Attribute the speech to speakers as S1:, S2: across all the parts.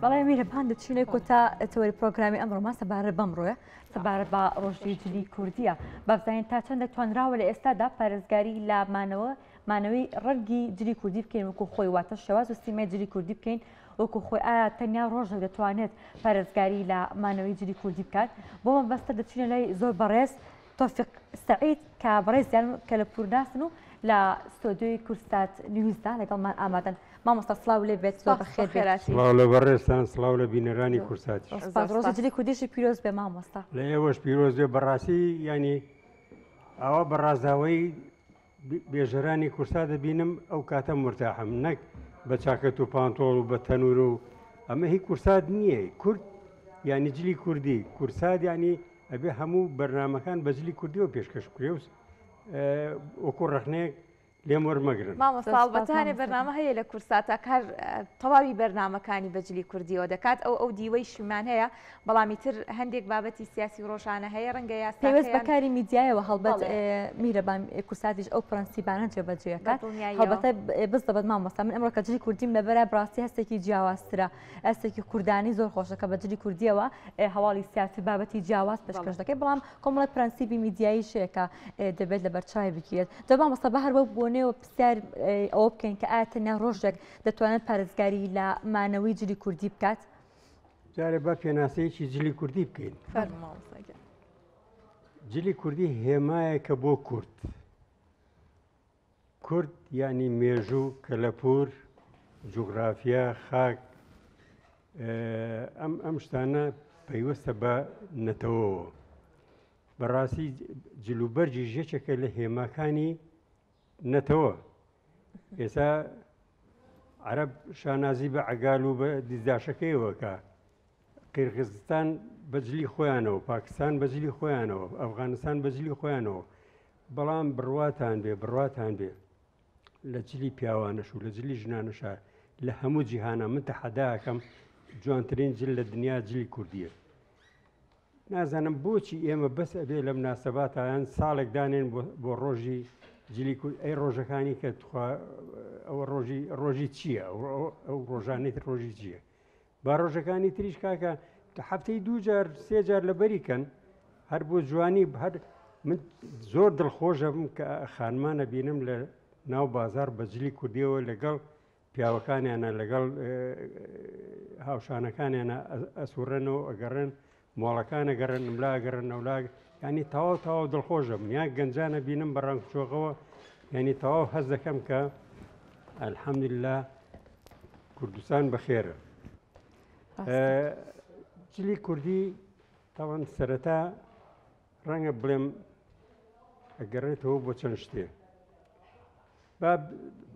S1: بەڵێ میرەبان دەچینە کۆتا تەوەری پرۆگرامی ئەمڕۆمان سەبارەت بەمڕۆیە سەبارەت بە ڕۆژی جلی کوردیە بابزانین تا چەند دەتوانراوە لە ئێستادا پارێزگاری لە مانەوەی ڕەنگی جلی کوردی بکەین وەکو خۆی واتە شێواز و سیمای جلی کوردی بکەین وەکو خۆی ئایا تەنیا ڕۆژێک دەتوانێت پارێزگاری لە مانەوەی جلی کوردی بکات بۆ مەبەستە دەچینە لای زۆر بەڕێز تۆفیق سەعید کە بەڕێزیان کە لە پوورناسن و لە ستۆدیۆی کورسات نیوزدا لەگەڵمان ئامادەن مامۆستا سڵاو لێ بێت زۆر بەخێر بێت
S2: سڵاو لە بەڕێستان سڵاو لە بینەرانی کورساتی
S1: ڕۆژی جلی کوردیشی پیرۆز بێ مامۆستا
S2: لە ئێوەش پیرۆز بێ بەڕاستی ینی ئەوە بەڕازاوەی بێژەرانی کورسا دەبینم ئەو کاتە مرتاحم نەک بە چاکەت و پانتۆڵ و بە تەنور و ئەمە هی کورسات نییە کورد ینی جلی کوردی کورسات ینی ئەبێ هەموو بەرنمەکان بە جلی کوردیەوە پێشکەش کرێ وەکو ڕەخنەیەک لێم وەرمەگرن
S3: مامۆستاڵبەتانێ بەرنامە هەیە لە کورساتە کار تەواوی بەرنمەکانی بەجلی کوردیەوە دەکات ئەو دیوەی شمان هەیە بەڵامی تر هەندێک بابەتی سیاسی ڕۆژانە هەیە ڕەنگە یاسا
S1: پێوەست بەکاری میدیایەوە هەڵبەت میرەبان کورساتیش ئەو پرەنسیبانە جێبەجێەکات هەڵبەتە بست دەبێت مامۆستا من ئەمڕۆ کە جلی کوردیم لەبەرە بڕاستی هەستێکی جیاوازترە ئەستێکی کوردانی زۆر خۆشەکە بە جلی کوردیەوە هەواڵی سیاسی بابەتی جیاواز پێشکەش دەکەی بەڵام کۆمەڵی پرەنسیبی میدیایی شەیەکە دەبێت لە بەرچاوی بکرێت دەبێت مامۆستا بە هەروە بۆنێەوە پرسیار ئەوە بکەین کە ئایا تەنیا ڕۆژێک دەتوانێت پارێزگاری لە مانەوەی جلی کوردی بکات
S2: جارێ بە پێناسەیەکی جلی کوردی بکەین جلی کوردی هێمایەکە بۆ کورد ینی مێژوو کەلەپور جوگرافیا خاک ئەم شتانە پەیوەستە بە نەتەوەەوە بەڕاستی جلوبەرجی ژێچێکە لە هێماکانی نەتەوە ئێستا عەرەب شانازی بە عەگال و بە دیزداشەکەیەوەکە قیرغیزستان بەجلی خۆیانەوە پاکستان بەجلی خۆیانەوە ئەفغانستان بەجلی خۆیانەوە بەڵام بڕواتان بێ لە جلی پیاوانەش و لە جلی ژنانەشە لە هەموو جیهانە من تەحەداکەم جوانترین جل لە دنیا جلی کوردیە نازانم بۆچی ئێمە بەس ئەبێ لە مناسەباتیان ساڵێک دانێن بۆ ڕۆژی جلی ئەی ڕۆژەکانی کە ئەوە ڕۆژی چییە ئەو ڕۆژانێت ڕۆژی چییە با ڕۆژەکانی تریش کاکە هەفتەی دوو جار سێ جار لەبەریکەن هەر بۆ جوانی من زۆر دڵخۆشم کە خانمانە بینم لە ناو بازار بە جلی کوردیەوە لەگەڵ پیاوەکانیانە لەگەڵ هاوشانەکانیانە ئەسوڕێنەوە ئەگەڕێن مۆڵەکانە گەڕن ملا گەڕن نەولاگ ینی تەواو دڵخۆشم یا گەنجانە بینم بە ڕنگچۆغەوە ینی تەواو هەز دەکەم کە ئەلحەمدوللا کوردستان بەخێرە جلی کوردی تاوان سەرەتا ڕەنگە بڵێم ئەگەڕێتەوە بۆ چەند شتێ با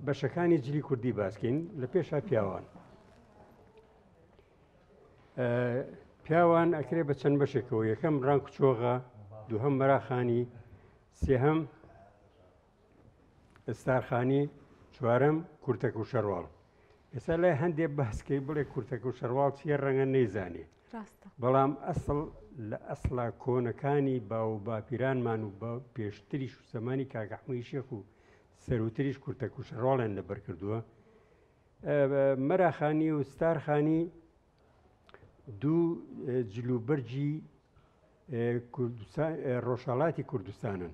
S2: بەشەکانی جلی کوردی باسکەین لە پێشا پیاوان ئەکرێ بە چەند بەشێکەوە یەکەم ڕنگچۆغە دووهەم مەراخانی سێهەم ئستارخانی چوارەم کورتەک و شەڕواڵ ئێستا لای هەندێک باسکەی بڵێ کورتەک و شەڕواڵ چیە ڕەنگە نەیزانێ بەڵام لە ئەسڵا کۆنەکانی باو باپیرانمان و بە پێشتریش و زەمانی کاگەحمووی شێخ و سەروتریش کورتەک و شەڕواڵیان لەبەر کردووە مەراخانی و ستارخانی دوو جلوبەرجی ڕۆژهەڵاتی کوردستانن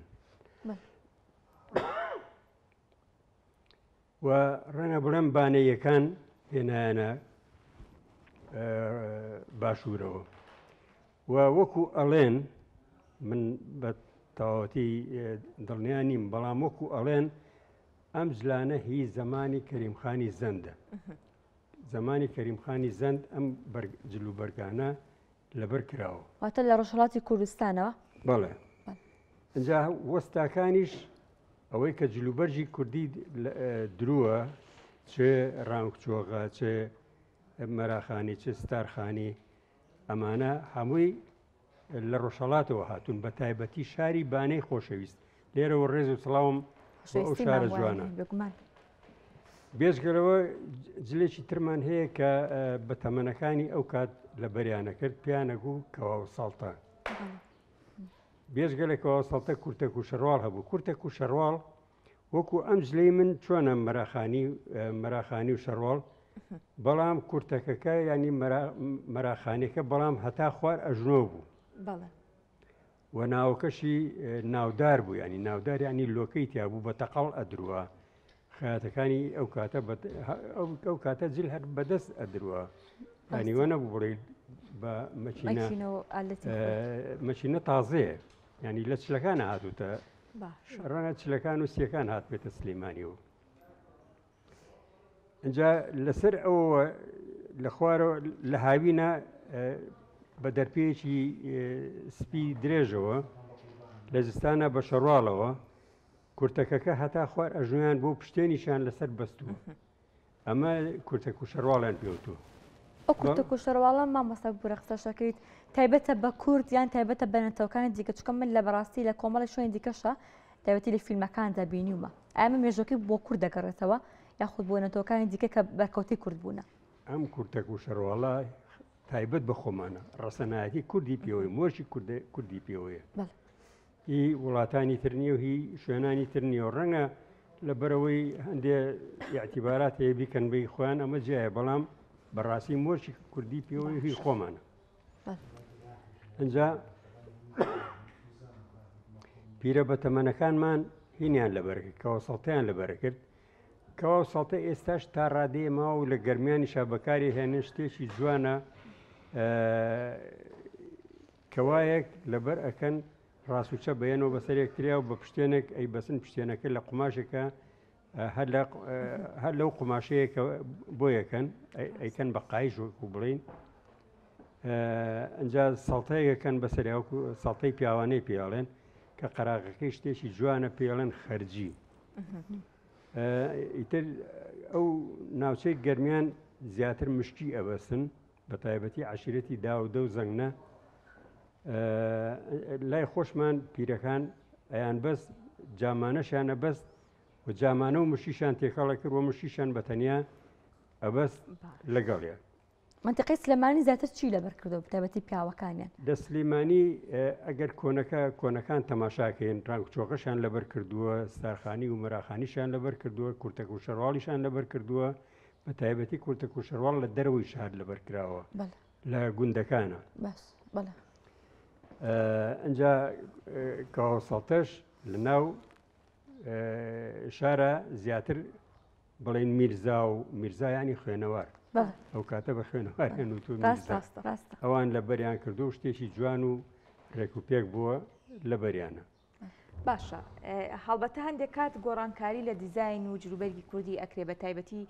S2: و ڕەنگە بڵێم بانەیەکان هێنایانە باشوورەوە و وەکو ئەڵێن من بە تەواوەتی دڵنیا نیم بەڵام وەکو ئەڵێن ئەم جلانە هی زەمانی کەریمخانی زەندە زەمانی کەریمخانی زەند ئەم جلوبەرگانە لەبەر کراوە
S1: واتە لە ڕۆژهەڵاتی کوردستانەوە
S2: بەڵێ اینجا وەستاکانیش ئەوەی کە جلوبەرجی کوردی درووە چێ ڕانگچۆغە چێ مەراخانی چێ ستارخانی ئەمانە هەمووی لە ڕۆژهەڵاتەوە هاتوون بە تایبەتی شاری بانەی خۆشەویست لێرەوە ڕێز و سڵاوم ئەو شارە جوانە بێژگەرەوە جلێکی ترمان هەیە کە بە تەمەنەکانی ئەو کات لە بەریانە کرد پیانەگو کەواو ساڵتە بێژگە لە کەواو ساڵتە کورتەک و شەڕواڵ هەبوو کورتەک و شەڕواڵ وەکو ئەم جلەی من چۆنە مەراخانی و شەڕواڵ بەڵام کورتەکەەکە ینی مەراخانەکە بەڵام هەتا خوار ئەژنۆ بوو و ناوکەشی ناودار بوو ینی ناودار ینی لۆکەی تیا بوو بە تەقەڵ ئەدرووە خەیاتەکانی ئەو کاتە جل هەر بەدەست ئەدرووە ینیوە نەبوو بڵێ بە مەچینە تازەیە ینی لە چلەکان هاتوتە ڕەنە چلەکان و سیەکان هات بێتە سلەیمانیەوە. اینجا لەسەر ئەوە لە خوارەوە لە هاوینە بە دەرپێکی سپی درێژەوە لە زستانە بە شەڕواڵەوە کورتەکەکە هەتا خوار ئەژنیان بۆ پشتێنیشان لەسەر بەستووە ئەمە کورتەک و شەڕواڵیان پێوتوە.
S1: ئەو کورتەک و شەڕواڵە مامۆستا بوورە قسەشەکەیت تایبەتە بە کورد یان تایبەتە بە نەتەوەکانی دیکە چکە من لە بەڕاستی لە کۆمەڵی شوێن دیکەشە تایبەتی لە فیلمەکاندا بینیومە ئەمە مێژۆکەی بۆ کورد دەگەڕێتەوە یاخود بۆ نەتەوەکانی دیکە کە بەرکەوتی کورد بوونە.
S2: ئەم کورتەک و شەڕواڵە تایبەت بە خۆمانە ڕەسەنایەتی کوردی پێوەی مۆشی کوردی پێوەیە هی وڵاتانی ترنیە و هی شوێنانی ترنیە ڕەنگە لە بەرەوەی هەندێ یاعتیبارات هەیە بیکەن بەی خۆیان ئەمە جایە بەڵام بەڕاستی مۆشی کوردی پێوەی هی خۆمانە. ئەنجا پیرە بەتەمەنەکانمان هینیان لەبەرکرد کەەوە سەڵتەیان لەبەرکرد کەوا سەڵتە ئێستاش تا ڕادەیە ماوە و لە گەرمیانی شابەکاری هێنن شتێکی جوانە کەوایەک لەبەر ئەکەن ڕاستوچە بەیەنەوە بەسەر یەکتریا و بە پشتێنێک ئەی بەسن پشتێنەکە لە قماشێکە هەر لەو قماشەیەکە بۆ یەکەن ئەیکەن بە قایژ وەکو بڵین ئەنجا سەڵتەیەکەکەن بەسەر سەڵتەی پیاوانەی پێڵێن کە قەراغەکەی شتێکی جوانە پێڵێن خەرجی. ئیتر ئەو ناوچەی گەرمیان زیاتر مشکی ئەبەستن بە تایبەتی عشیرەتی دا و دە و زەنگنە لای خۆشمان پیرەکان ئەیان بەست جامانەشانە بەست و جامانە و مشیشان تێکەڵە کرد و مشیشان بەتەنیا ئەبەست لەگەڵیان.
S1: منتیقی سلێمانی زیاتر چی لەبەر کردو بتایبەتی پیاوەکانیان؟
S2: لە سلێمانی ئەگەر کۆنەکان تەماشاکەین ڕانگچۆقەشان لەبەر کردووە ستارخانی و مەراخانیشان لەبەر کردووە کورتەک و شەڕواڵیشان لەبەر کردووە بە تایبەتی کورتەک و شەڕواڵ لە دەرەوەی شار لەبەر کراوە لە گوندەکانە. ئەنجا کاوەسەڵتەش لە ناو شارە زیاتر بڵێن میرزا و میرزایانی خوێنەوار ئەو کاتە بە خوێنەوار هێنوتو ئەوان لە بەریان کردو و شتێکی جوان و ڕێک و پێک بووە لە بەریانە.
S3: باشە هەڵبەتە هەندێک کات گۆڕانکاری لە دیزاین و جلوبەرگی کوردی ئەکرێ بە تایبەتی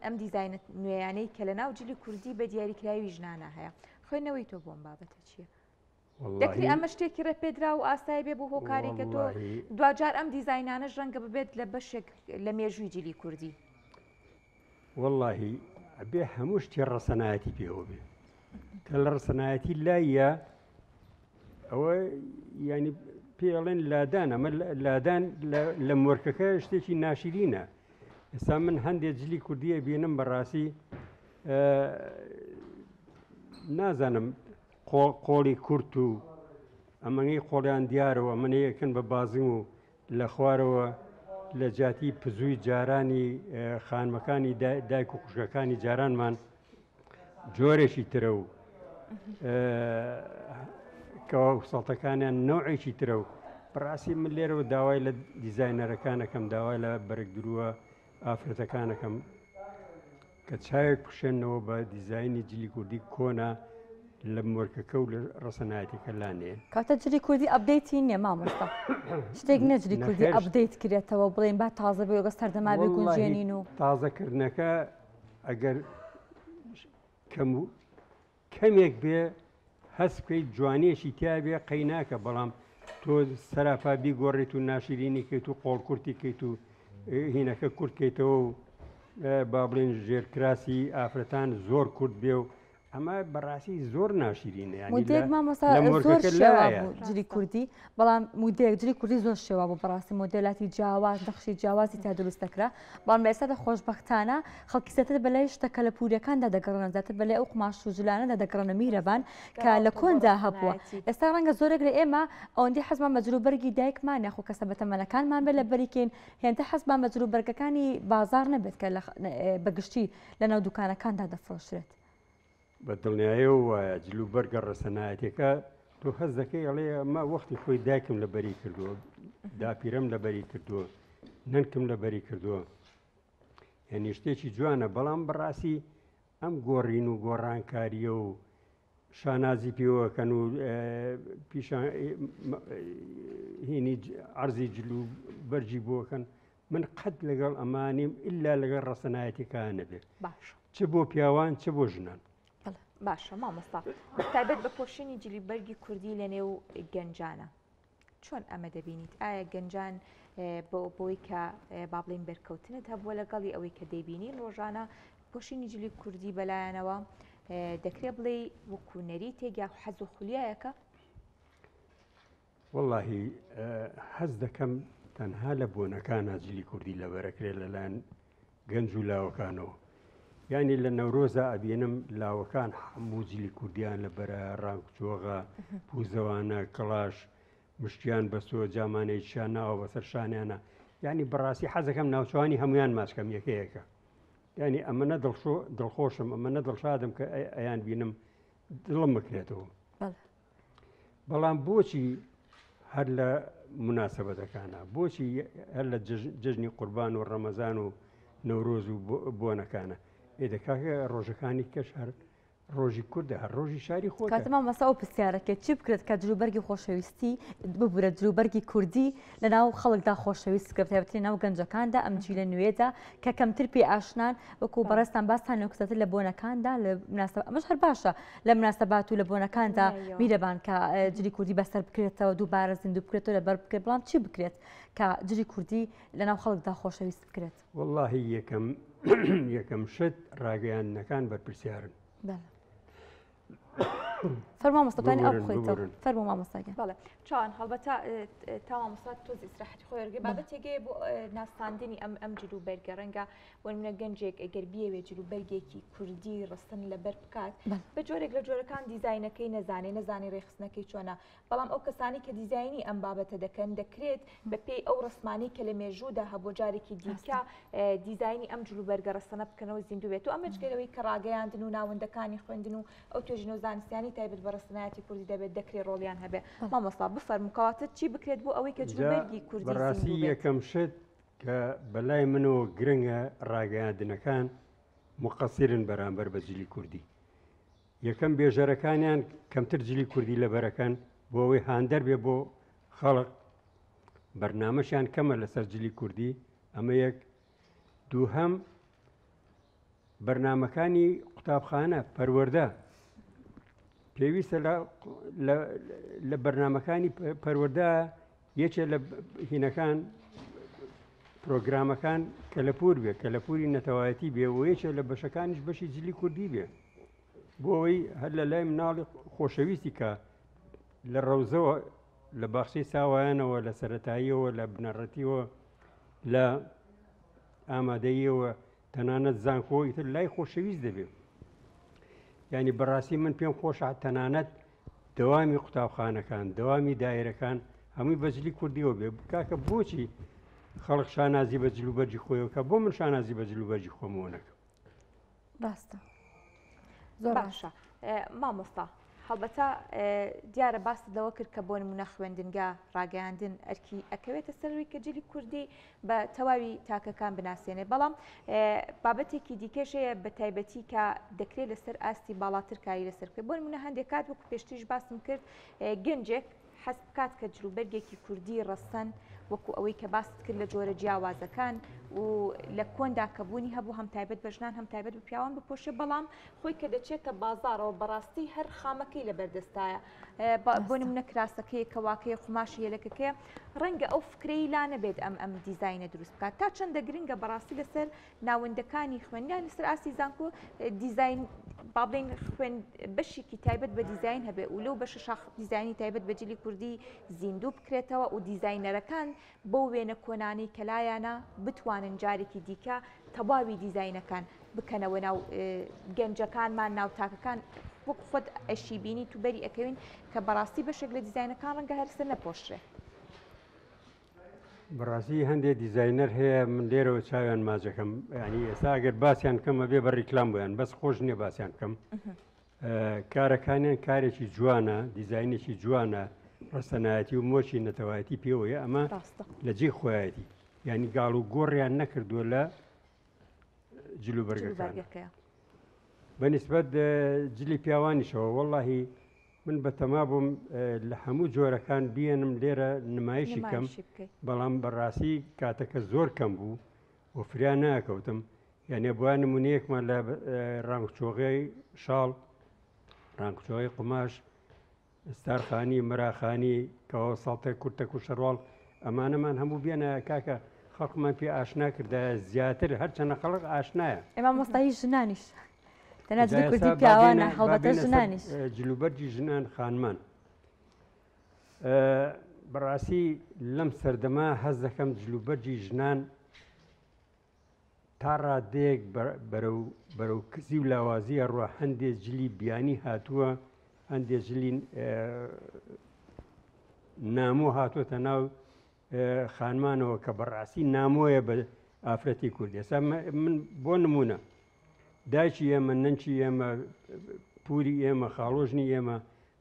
S3: ئەم دیزاینە نوێیانەی کە لە ناو جلی کوردی بە دیاریکراوی ژنانە هەیە خوێنەوەی تۆ بۆم بابەتە چییە؟ دەکری ئەمە شتێکی ڕێپێدرا و ئاسایی بێ بۆ هۆکارێکە تۆ دوجار ئەم دیزاینانەش ڕەنگە ببێت لە بەشێک لە مێژووی جلی کوردی.
S2: وەڵڵاهی ئەبێ هەموو شتی ڕەسەنایەتی پێوە بێ کە لە ڕەسەنایەتی لایە ئەوە ینی پێڵێن لادان ئەمە لادان لە مۆرکەکە شتێکی ناشرینە. ئێستا من هەندێک جلی کوردیە بینم بەڕاستی نازانم قۆڵی کورت و ئەمەی قۆڵیان دیارەوە منەیەکەن بە بازیم و لە خوارەوە لە جاتی پزووی جارانی خانمەکانی دایک و خوشکەکانی جارانمان جۆرێکی ترە و کەوا سەڵتەکانیان نەوعێکی ترە و بەڕاستی من لێرەوە داوای لە دیزاینەرەکانەکەم داوای لە بەرەکدرووە ئافرەتەکانەکەم کە چاوێک پشێنەوە بە دیزایانی جلی کوردی کۆنا لە مۆرکەکە و لە ڕەسەنایەتەکە لانێ.
S1: کاتە جلی کوردی ئەپدەیتی نییە مامۆستا شتێک نە جلی کوردی ئەپدەیت کرێتەوە بڵێن با تازە بێ وەگە سەردەما بێ گونجێنین و
S2: تازەکردنەکە ئەگەر کەمێک بێ هەست بکەیت جوانێشی تیا بێ قەی ناکە بەڵام تۆ سەراپا بیگۆڕیت و ناشرینی کەیت و قۆڵ کورتی کەیت و هینەکە کورتکەیتەوە و با بڵێن ژێرکراسی ئافرەتان زۆر کورت بێ و ئەمە بەڕاستی زۆر ناشرینە
S1: مودێک مامۆستا زۆر شێوا بوو جلی کوردی بەڵام مودێک جلی کوردی زۆر شێوا بوو بەڕاستی مۆدێلاتی جیاواز نەخشی جیاوازی تا دروست دەکرا بەڵام بە ئێستادا خۆشبەختانە خەڵکی زیاتر بەلای شتە کەلەپوریەکاندا دەگەڕێنە زیاتر بەلای ئەو قماش و جلانەدا دەگەڕێنە میرەبان کە لە کۆندا هەبووە ئێستا ڕەنگە زۆرێک لە ئێمە ئەوەندەی حەزمان بە جلوبەرگی دایکمان یاخۆ کەسە بەتەمەنەکانمان بێ لە بەریکەین هێندە حەزمان بە جلوبەرگەکانی بازار نەبێت کە بەگشتی لەناو دوکانەکاندا دەفرۆشرێت.
S2: بە دڵنیایە وایە جلوبەرگە ڕەسەنایەتێکە تۆ هەز دەکەی ئەڵێ ئەمە وەختی خۆی دایکم لەبەری کردووە داپیرەم لەبەری کردووە ننکم لەبەری کردووە یعنی شتێکی جوانە بەڵام بەڕاستی ئەم گۆڕین و گۆڕانکاریە و شانازی پێوەکەن و هینی عەرزی جلوبەرجی بۆکەن من قەت لەگەڵ ئەمانیم ئللا لەگەڵ ڕەسەنایەتێکان نەبێت چ بۆ پیاوان چ بۆ ژنان.
S3: باشە مامۆستا تایبەت بە پۆشینی جلیبەرگی کوردی لە نێو گەنجانە چۆن ئەمە دەبینیت ئایا گەنجان بۆی کە با بڵێن بەرکەوتنت هەبووە لەگەڵی ئەوەی کە دەیبینی ڕۆژانە پۆشینی جلی کوردی بەلایەنەوە دەکرێت بڵێ وەکو نەریتێک یا حەز و خولیایەکە؟
S2: وەڵاهی حەز دەکەم تەنها لە بۆنەکانە جلی کوردی لەبەرەکرێت لەلایەن گەنج و لاوەکانەوە یعنی لە نەورۆزە ئەبینم لاوەکان هەموو جلی کوردیان لەبەرە ڕانگچۆغە پوزەوانە کڵاش مشتیان بەسۆ جامانەیەکیان ناوە بەسەر شانیانە یعنی بەڕاستی حەزەکەم ناوچوانی هەمویان ماچکەم یەکەیەکە یعنی ئەمەنە دڵخۆشم ئەمەنە دڵشادم کە ئەیان بینم دڵم بکرێتەوە بەڵام بۆچی هەر لە مناسبەتەکانە بۆچی هەر لە جژنی قوربان و ڕەمەزان و نەورۆز و بۆنەکانە ئێدەکاکە ڕۆژەکانی کەش هەر ڕۆژی کوردە هەر ڕۆژی شاری خۆ
S1: کاتمان مەسا ئەو پرسیارەکە چی بکرێت کە جلوبەرگی خۆشەویستی ببورە جلوبەرگی کوردی لەناو خەڵکدا خۆشەویست کردێتی ناو گەنجەکاندا ئەم جیلە نوێدا کە کەمتر پێ ئاشنان وەکو بەڕێستان باسان لەکوسەتر لە بۆنەکاندا لە ئەمەش هەر باشە لە مناسەبات و لە بۆنەکاندا میرەبان کە جلی کوردی بەسەر بکرێتەوە دووبارە زیندوو بکرێتەوە لەبەر بکرێت بەڵام چی بکرێت کە جلی کوردی لەناو خەڵکدا خۆشەویست بکرێت؟
S2: وەڵاهی یەکەم شت ڕاگەیاندنەکان بەرپرسیارن.
S1: فەرمان مستەتوانی ئەو بخۆیتەوە فەرموو مامۆستاگەن.
S3: بەڵێ چاوان هەڵبەتە تا مامۆستا تۆزی ئیسراحەتی خۆی وەرگێ بابەتێگەیە بۆ ناساندنی ئەم جلوبەرگە ڕەنگە وەرمونە گەنجێک ئەگەر بیەوێ جلوبەرگێکی کوردی ڕستن لەبەر بکات بە جۆرێک لە جۆرەکان دیزاینەکەی نەزانی ڕێخستنەکەی چۆنە بەڵام ئەو کەسانی کە دیزاینی ئەم بابەتە دەکەن دەکرێت بە پێی ئەو ڕسمانی کە لە مێژوودا هەبوو جارێکی دیکە دیزاینی ئەم جلوبەرگە ڕستنە بکەنەوە زیندوو بێت و ئەمەجگەرەوەی کە ڕاگەیاندن و ناوەندەکانی خوێندن و ئەو توێژینە و زانستیانی تایبەت بە ڕستنایەتی کوردی دەبێت دەکرێت ڕۆڵیان هەبێ مامۆستا بفەرمووکەواتە چی بکرێت بۆ ئەوەی کە جلوبەرگی کوردی
S2: بەڕاستی یەکەم شت کە بەلای منەوە گرنگە ڕاگەیاندنەکان مقەسیرن بەرامبەر بە جلی کوردی یەکەم بێژەرەکانیان کەمتر جلی کوردی لەبەرەکەن بۆ ئەوەی هاندەر بێ بۆ خەڵق بەرنامەشیان کەمە لەسەر جلی کوردی ئەمە یەک دووهەم بەرنامەکانی قوتابخانە پەروەردە پێویستە لە بەرنامەکانی پەروەردە یەکێ لە هینەکان پرۆگرامەکان کەلەپور بێ کەلەپوری نەتەوایەتی بێ و یەکێ لە بەشەکانیش بەشی جلی کوردی بێ بۆ ئەوەی هەر لە لای مناڵی خۆشەویستی کە لە ڕەوزەوە لە باخچەی ساوایانەوە لە سەرەتاییەوە لە بنەڕەتیەوە لە ئامادەییەوە تەنانەت زانکۆ ئیتر لای خۆشەویست دەبێت یعنی بەڕاستی من پێم خۆشە تەنانەت دەوامی قوتابخانەکان دەوامی دایرەکان هەمووی بە جلی کوردیەوە بێ کاکە بۆچی خەڵق شانازی بە جلوبەرجی خۆیەوە کە بۆ من شانازی بە جلوبەرجی خۆمەوە نەکەم.
S1: ڕاستە
S3: زۆر باشە مامۆستا هەڵبەتە دیارە باست لەوە کرد کە بۆ نمونە خوێندنگا ڕاگەیاندن ئەرکی ئەکەوێتە سەروی کە جلی کوردی بە تەواوی تاکەکان بناسیێنێ بەڵام بابەتێکی دیکەشەیە بە تایبەتی کە دەکرێت لەسەر ئاستی باڵاتر کاری لەسەر کرد بۆ نمونە هەندێک کات وەکو پێشتریش باسم کرد گەنجێک حەز بکات کە جلوبەرگێکی کوردی ڕەسەن وەکو ئەوەی کە باست کرد لە جۆرە جیاوازەکان و لە کۆندا کەبوونی هەبوو هەم تایبەت بە ژنان هەم تایبەت بە پیاوان بپۆشێ بەڵام خۆی کە دەچێتە بازارەوە بەڕاستی هەر خامەکەی لە بەردەستایە بۆ نمونە کراسەکەی کەواکەی قماشی هێلەکەکەیە ڕەنگە ئەو فکرەی لا نەبێت ئەم دیزاینە دروست بکات تا چەندە گرنگە بەڕاستی لەسەر ناوەندەکانی خوێندنیان لەسەر ئاسی زانکۆ دیزاین با بڵێن خوێن بەشێکی تایبەت بە دیزاین هەبێ و لەو بەشە شاخ دیزایانی تایبەت بە جلی کوردی زیندوو بکرێتەوە و دیزاینەرەکان بەو وێنە کۆنانی کەلایانە بتوانن جارێکی دیکە تەواوی دیزاینەکان بکەنەوە ناو گەنجەکانمان ناو تاکەکان وەک خۆت ئەشی بینی تو بەری ئەەکەوین کە بەڕاستی بەشێک لە دیزاینەکان ڕەنگە هەرسەر نەپۆشرێ.
S2: بەڕاستی هەندێک دیزاینەر هەیە من لێرەوە چاویان ماجەکەم ینی ئێستا ئەگەر باسییان کەمە بێ بە ڕیکلام بۆیان بەس خۆش نییە باسییان کەم کارەکانیان کارێکی جوانە دیزاینێکی جوانە ڕستەنایەتی و مۆچی نەتەوایەتی پێوەیە ئەمە لە جێ خۆیەتی ینی گاڵ و گۆڕیان نەکردووە لە جلوبەرگەکان بەنسبەت جلی پیاوانیشەوە وەڵڵاهی من بە تەما بووم لە هەموو جۆرەکان بیێنم لێرە نمایشی کەم بەڵام بەڕاستی کاتەکە زۆر کەم بوو و فریان ناکەوتم یعنی بووە نمونەیەکمان لە ڕانگچۆغی شاڵ ڕانگچۆغی قماش ستارخانی مراخانی کەەوە ساڵتە کورتە و شەڕواڵ ئەمانەمان هەموو بێنە کاکە خەڵکمان پێ ئاشنا کردە زیاتر هەرچەنە خەڵک ئاشنایە
S1: ئێمە مۆستایی ژنانیش تەناجلی کوردی پیاوانە هەڵبەتە ژنانیش
S2: جلوبەرجی ژنان خانمان بەڕاستی لەم سەردەما هەز دەکەم جلوبەرجی ژنان تا ڕادەیەک بەرەو کزی و لاوازی ئەڕوە هەندێک جلی بیانی هاتووە هەندێک جلی نامۆ هاتووەتە ناو خانمانەوە کە بەڕاستی نامۆیە بە ئافرەتی کوردی ئێستا من بۆ نمونە دایکی ئێمە نەنچی ئێمە پوری ئێمە خاڵۆژنی ئێمە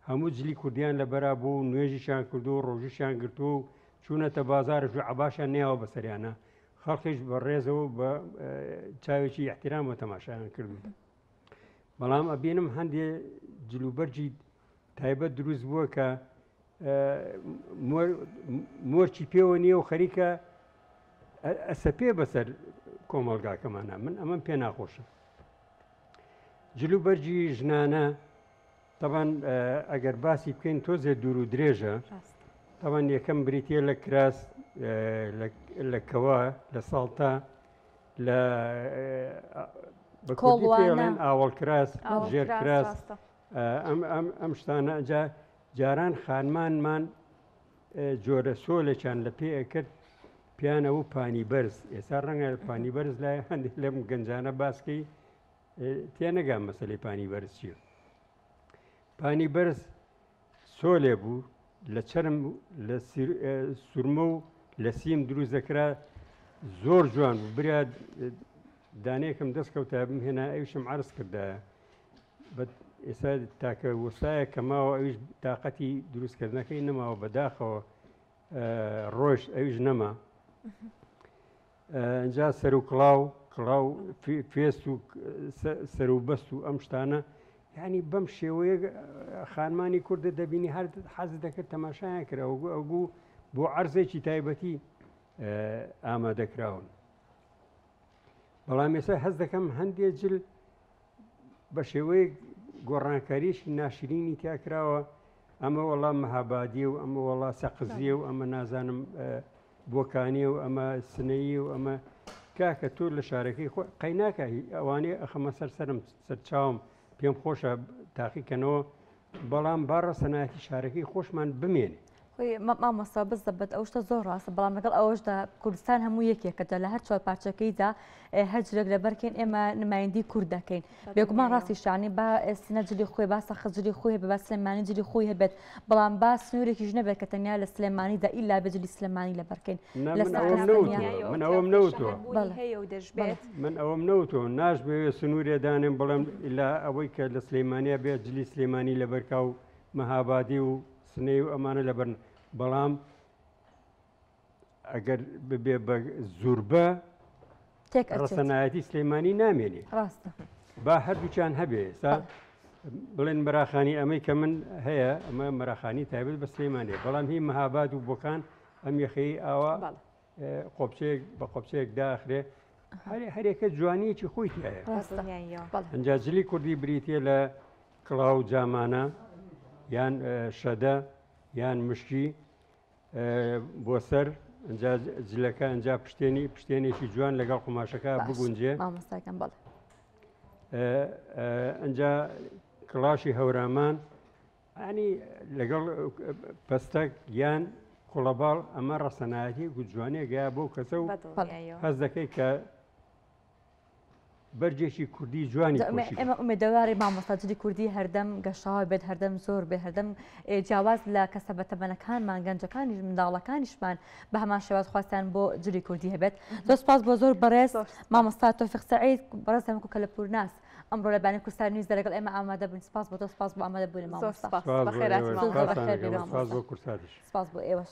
S2: هەموو جلی کوردیان لە بەرا بوو نوێژیشان کردو و ڕۆژیشان گرتو و چوونەتە بازارش و عباشیان نێوە بەسەریانە خەڵکیش بە ڕێزەوە بە چاوێکی احترام و تەماشایان کردو بەڵام ئەبینم هەندێ جلوبەرجی تایبەت دروست بووە کە مۆرچی پێوە نییە و خەریکە ئەسەپێ بەسەر کۆمەڵگاکەمانە من ئەمەم پێ ناخۆشە جلوبەرجی ژنانە طبعا ئەگەر باسی بکەین تۆزێ دوور و درێژە طبعا یەکەم بریتە لە کراس لە کەوا لە ساڵتا لە بەکۆڵێن ئاوەڵ کراس ژێر کراس ئەم شتانە جاران خانمانمان جۆرە سۆلێکیان لە پێ ئەکرد پیانە و پانی بەرز ئێستا ڕەنگە پانی بەرز لای هەندێک لەم گەنجانە باسکەی تێنەگام مەسەلەی پانی بەرز چیە پانی بەرز سۆلێ بوو لە چرم لە سورمە و لە سیم دروست دەکرا زۆر جوان بوو برا دانەیەکم دەستکەوتە بمهێنا ئەویشم عرض کردایە ئێستا تاکە وەسایە کەماوە ئەویش تااقەتی دروستکردنەکەی نەماوە بەداخەوە ڕۆژ ئەویش نەما ئەجا سەر و کڵاو فێست و سەر و بەست و ئەم شتانە یعنی بەم شێوەیە خانمانی کوردە دەبینی هەر حەز دەکرد تەماشایان کرا ئەوگو بۆ عەرزێکی تایبەتی ئامادەکراون بەڵام ێستا هەز دەکەم هەندێک جل بە شێوەیە گۆڕانکاریشی ناشرینی تیاکراوە ئەمە وەڵام مەهابادی و ئەمە وەڵا سەقزیە و ئەمە نازانم بۆکانیە و ئەمە سنەیی و ئەمە کاکە تۆ لە شارەکەی خۆ قەیناکە ئەوانەیە ئەخەمە سەرسەرم سەرچاوم پێم خۆشە تاقیکەنەوە بەڵام باڕە سەنایەتی شارەکەی خۆشمان بمێنێ
S1: مامۆستا بزەبێت ئەو شتە زۆر ڕاستە بەڵام لەگەڵ ئەوەشدا کوردستان هەموو یەکێکەکە لە هەر چۆر پارچەکەیدا هەرجرێک لەبەرکەین ئێمە نمایندی کوورد دەکەین بێگومان ڕاستی شانی با سنە جلی خۆی با سەخجلی خۆی هەبێت با سلێمانی جلی خۆی هەبێت بەڵام با سنوورێکیش نەبێت کە تەنیا لە سلێمانیدا ئیلا بەجلی سلێمانی لەبەرکەین
S2: من ئەوم نەوتوە من ئەوم نەوتۆ ناش بێ سنوورێ دانێن بەڵام ئیلا ئەوەی کە لە سلەیمانیا بێت جلی سلێمانی لەبەرکا و مەهابادی و سنەی و ئەمانە لەبەرن بەڵام ئەگەر ببێ بە زوربە ڕسەنایەتی سلێمانی نامێنێ با هەردووچیان هەبێ ئێستا بڵێن مەراخانی ئەمەی کە من هەیە ئەمە مەراخانی تایبەت بە سلێمانێ بەڵام هی مەهاباد و بۆکان ئەم یەخەی ئاوا قۆپچەیەک بە قۆپچەیەک داخرێ هەرێکە جوانیەکی خۆی تایە. ئەنجا جلی کوردی بریتە لە کڵاو جامانە یان شەدە یان مشکی بۆ سەر ئەنجا جلەکە ئەنجا پشتێنێکی جوان لەگەڵ قماشەکە بگونجێ ئەنجا کڵاشی هەورامان ئەنی لەگەڵ پەستەک یان قوڵەباڵ ئەمە ڕەسەنایەتی گوجوانەیە گیا بۆ کەسە و هەز دەکەی کە بەرجێکی کوردی جوانی
S1: ئێمە ئومێدەواری مامۆستا جلی کوردی هەردەم گەشتاوە بێت هەردەم زۆر بێت هەردەم جیاواز لە کەسە بەتەمەنەکانمان گەنجەکانی منداڵەکانیشمان بە هەمان شێواز خواستیان بۆ جلی کوردی هەبێت زۆر سپاس بۆ زۆر بەڕێز مامۆستا تۆفیق سەعید بەڕێز هەمکو کە لە پورناس ئەمڕۆ لە بانی کوردستان نیوز لەگەڵ ئێمە ئامادە بوون سپاس بۆ تۆ سپاس بۆ ئامادەبوونی مامۆستا
S2: سپاس بۆ کورساتیش
S1: سپاس بۆ ئێوەش